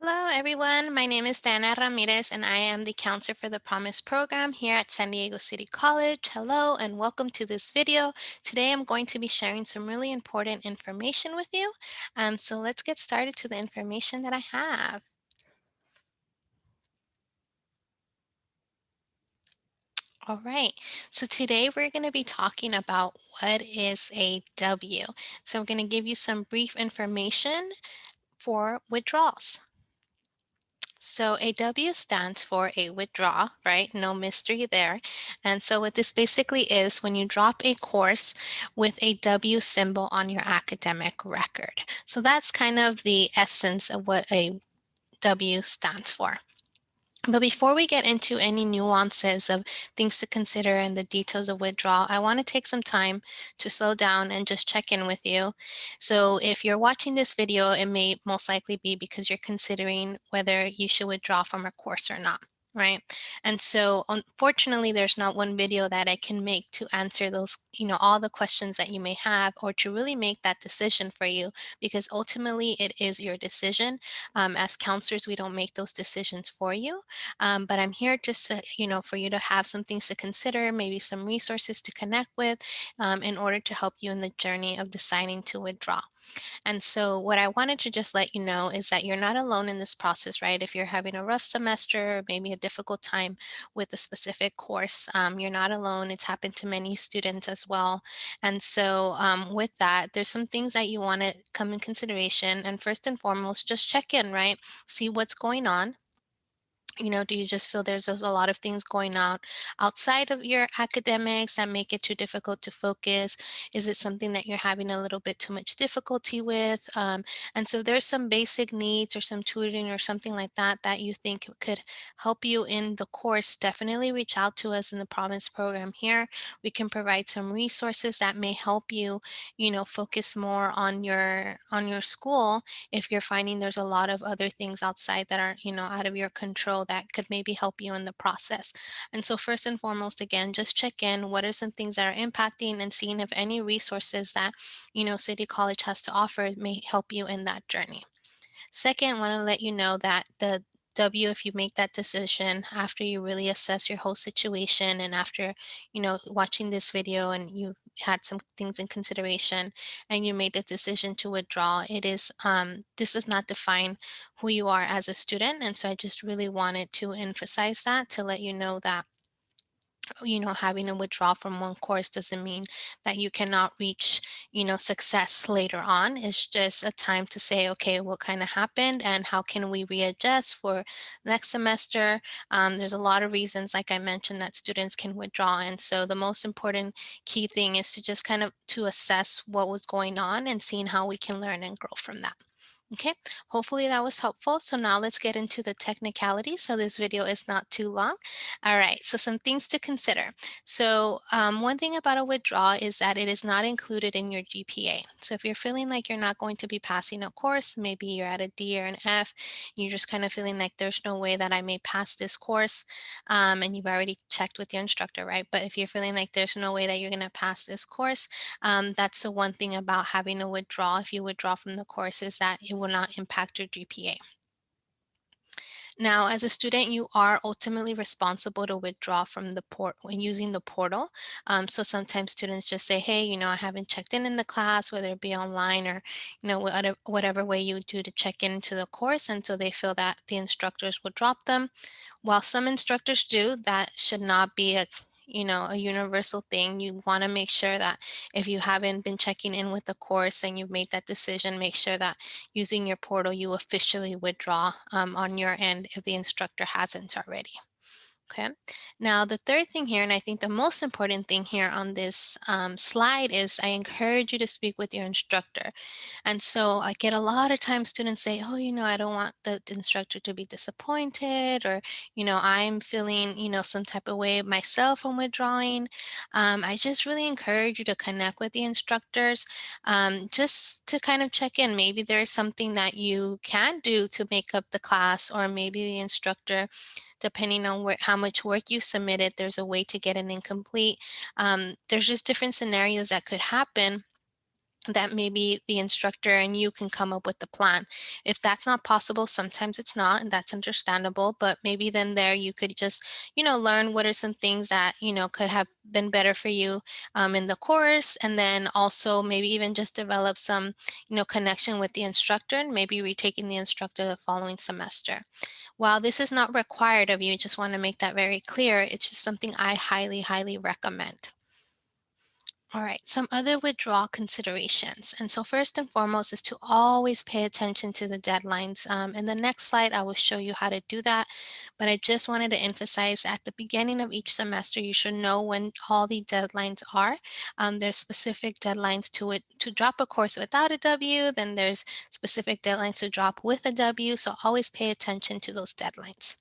Hello, everyone. My name is Dana Ramirez, and I am the counselor for the Promise program here at San Diego City College. Hello, and welcome to this video. Today, I'm going to be sharing some really important information with you. So let's get started to the information that I have. All right, so today we're going to be talking about what is a W. So I'm going to give you some brief information for withdrawals. So a W stands for a withdraw, right? No mystery there. And so what this basically is when you drop a course with a W symbol on your academic record. So that's kind of the essence of what a W stands for. But before we get into any nuances of things to consider and the details of withdrawal, I want to take some time to slow down and just check in with you. So if you're watching this video, it may most likely be because you're considering whether you should withdraw from a course or not. Right. And so unfortunately, there's not one video that I can make to answer those, all the questions that you may have or to really make that decision for you, because ultimately it is your decision. As counselors, we don't make those decisions for you. But I'm here just to, for you to have some things to consider, maybe some resources to connect with in order to help you in the journey of deciding to withdraw. And so, what I wanted to just let you know is that you're not alone in this process, right? If you're having a rough semester or maybe a difficult time with a specific course, you're not alone. It's happened to many students as well. And so, with that, there's some things that you want to come in consideration. And first and foremost, just check in, right? See what's going on. Do you just feel there's a lot of things going on outside of your academics that make it too difficult to focus? Is it something that you're having a little bit too much difficulty with? And so there's some basic needs or some tutoring or something like that that you think could help you in the course. Definitely reach out to us in the Promise program here. We can provide some resources that may help you, focus more on your school if you're finding there's a lot of other things outside that are, out of your control that could maybe help you in the process. And so first and foremost, again, just check in. What are some things that are impacting and seeing if any resources that, City College has to offer may help you in that journey. Second, I want to let you know that the W, if you make that decision after you really assess your whole situation and after, watching this video and you had some things in consideration and you made the decision to withdraw, this does not define who you are as a student. And so I just really wanted to emphasize that to let you know that having a withdrawal from one course doesn't mean that you cannot reach, success later on. It's just a time to say, okay, what kind of happened and how can we readjust for next semester? There's a lot of reasons, like I mentioned, that students can withdraw. And so the most important key thing is to just kind of to assess what was going on and seeing how we can learn and grow from that. Okay, hopefully that was helpful. So now let's get into the technicalities so this video is not too long. All right, so some things to consider. So one thing about a withdrawal is that it is not included in your GPA. So if you're feeling like you're not going to be passing a course, maybe you're at a D or an F, you're just kind of feeling like there's no way that I may pass this course, and you've already checked with your instructor, right? But if you're feeling like there's no way that you're going to pass this course, that's the one thing about having a withdrawal. If you withdraw from the course, is that it will not impact your GPA. Now, as a student, you are ultimately responsible to withdraw from the port when using the portal. So sometimes students just say, hey, I haven't checked in the class, whether it be online or, whatever way you do to check into the course. And so they feel that the instructors will drop them. While some instructors do, that should not be a universal thing. You want to make sure that if you haven't been checking in with the course and you've made that decision, make sure that using your portal, you officially withdraw on your end if the instructor hasn't already. Okay. Now, the third thing here, and I think the most important thing here on this slide is I encourage you to speak with your instructor. And so I get a lot of times students say, oh, I don't want the instructor to be disappointed, or, I'm feeling, some type of way myself when withdrawing. I just really encourage you to connect with the instructors just to kind of check in. Maybe there's something that you can do to make up the class, or maybe the instructor, depending on how much work you submitted, there's a way to get an incomplete. There's just different scenarios that could happen that maybe the instructor and you can come up with the plan. If that's not possible, sometimes it's not, and that's understandable, but maybe then there you could just, learn what are some things that, could have been better for you in the course, and then also maybe even just develop some, connection with the instructor and maybe retaking the instructor the following semester. While this is not required of you, just want to make that very clear, it's just something I highly, highly recommend. All right, some other withdrawal considerations. And so first and foremost is to always pay attention to the deadlines. In the next slide, I will show you how to do that. But I just wanted to emphasize at the beginning of each semester, you should know when all the deadlines are. There's specific deadlines to it to drop a course without a W, then there's specific deadlines to drop with a W. So always pay attention to those deadlines.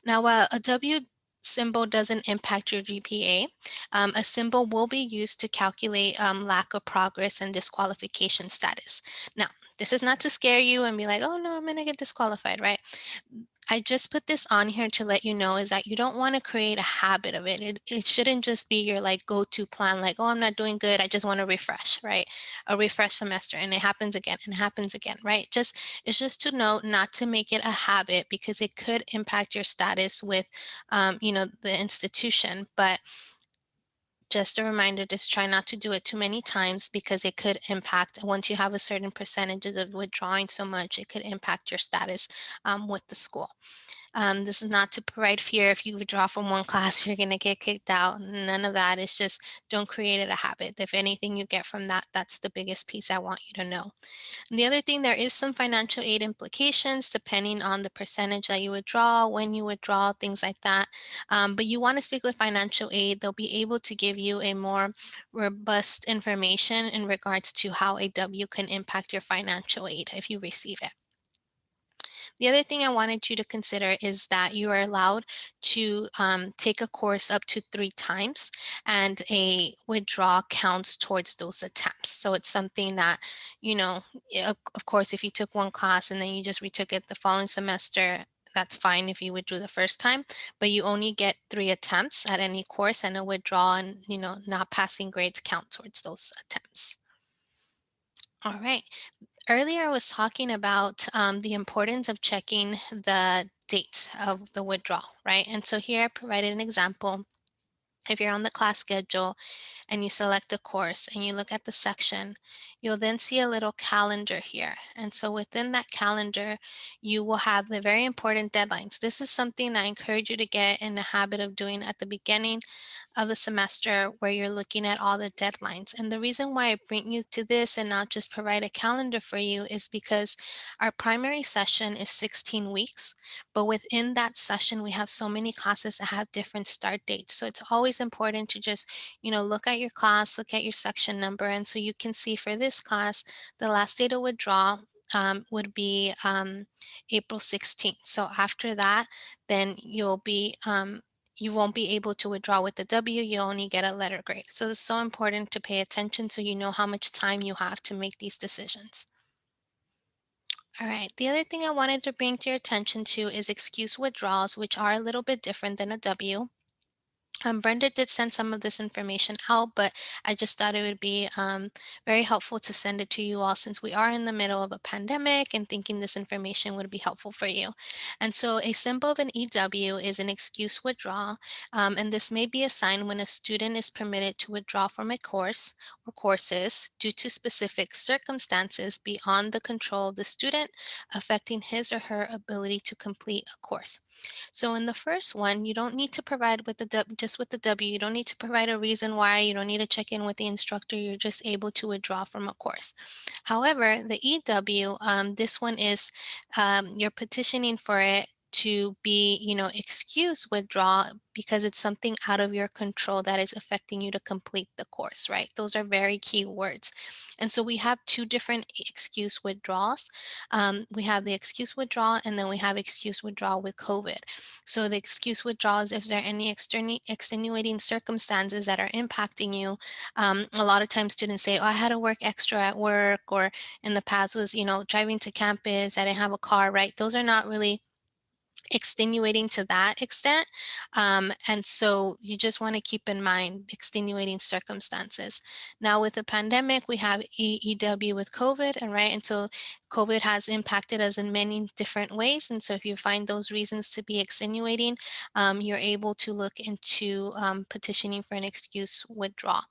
Now, while a W symbol doesn't impact your GPA, a symbol will be used to calculate lack of progress and disqualification status. Now, this is not to scare you and be like, oh no, I'm going to get disqualified, right? I just put this on here to let you know is that you don't want to create a habit of it. It shouldn't just be your like go-to plan, like, oh, I'm not doing good. I just want to refresh, right? A refresh semester and it happens again and happens again, right? It's just to know not to make it a habit because it could impact your status with, the institution. But just a reminder, just try not to do it too many times because it could impact once you have a certain percentages of withdrawing so much, it could impact your status with the school. This is not to provide fear. If you withdraw from one class, you're going to get kicked out. None of that. It's just don't create it a habit. If anything you get from that, that's the biggest piece I want you to know. And the other thing, there is some financial aid implications depending on the percentage that you withdraw, when you withdraw, things like that. But you want to speak with financial aid. They'll be able to give you a more robust information in regards to how a W can impact your financial aid if you receive it. The other thing I wanted you to consider is that you are allowed to take a course up to 3 times, and a withdrawal counts towards those attempts. So it's something that, of course, if you took one class and then you just retook it the following semester, that's fine if you withdrew the first time, but you only get 3 attempts at any course, and a withdrawal and, not passing grades count towards those attempts. All right. Earlier, I was talking about the importance of checking the dates of the withdrawal, right? And so here I provided an example. If you're on the class schedule and you select a course and you look at the section, you'll then see a little calendar here. And so within that calendar, you will have the very important deadlines. This is something I encourage you to get in the habit of doing at the beginning of the semester, where you're looking at all the deadlines. And the reason why I bring you to this and not just provide a calendar for you is because our primary session is 16 weeks, but within that session, we have so many classes that have different start dates. So it's always important to just, look at your class, look at your section number. And so you can see for this class, the last date of withdrawal would be April 16th. So after that, then you won't be able to withdraw with the W, you only get a letter grade. So it's so important to pay attention so you know how much time you have to make these decisions. All right, the other thing I wanted to bring to your attention to is excuse withdrawals, which are a little bit different than a W. Brenda did send some of this information out, but I just thought it would be very helpful to send it to you all since we are in the middle of a pandemic and thinking this information would be helpful for you. And so a symbol of an EW is an excuse withdrawal, and this may be a sign when a student is permitted to withdraw from a course or courses due to specific circumstances beyond the control of the student, affecting his or her ability to complete a course. So in the first one, you don't need to provide with the just with the W. You don't need to provide a reason why. You don't need to check in with the instructor. You're just able to withdraw from a course. However, the EW, this one is you're petitioning for it to be, excuse withdraw because it's something out of your control that is affecting you to complete the course, right? Those are very key words. And so we have two different excuse withdrawals. We have the excuse withdrawal, and then we have excuse withdrawal with COVID. So the excuse withdrawal is if there are any extenuating circumstances that are impacting you. A lot of times students say, oh, I had to work extra at work, or in the past was, driving to campus, I didn't have a car, right? Those are not really extenuating to that extent. And so you just want to keep in mind extenuating circumstances. Now, with the pandemic, we have EEW with COVID, and right, and so COVID has impacted us in many different ways. And so, if you find those reasons to be extenuating, you're able to look into petitioning for an excuse withdrawal.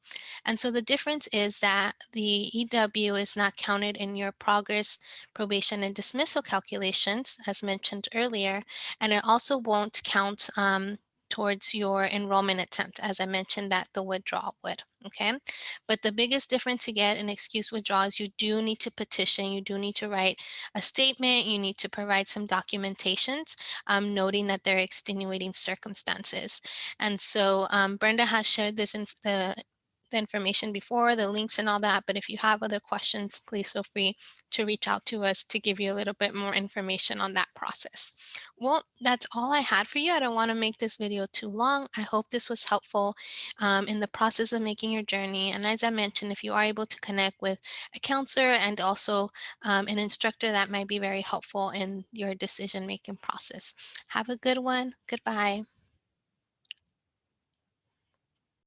And so, the difference is that the EW is not counted in your progress, probation, and dismissal calculations, as mentioned earlier, and it also won't count towards your enrollment attempt, as I mentioned that the withdrawal would. Okay. But the biggest difference to get an excuse withdrawal is you do need to petition, you do need to write a statement, you need to provide some documentations noting that there are extenuating circumstances. And so Brenda has shared this in the information before, the links and all that. But if you have other questions, please feel free to reach out to us to give you a little bit more information on that process. Well, that's all I had for you. I don't want to make this video too long. I hope this was helpful in the process of making your journey. And as I mentioned, if you are able to connect with a counselor and also an instructor, that might be very helpful in your decision-making process. Have a good one. Goodbye.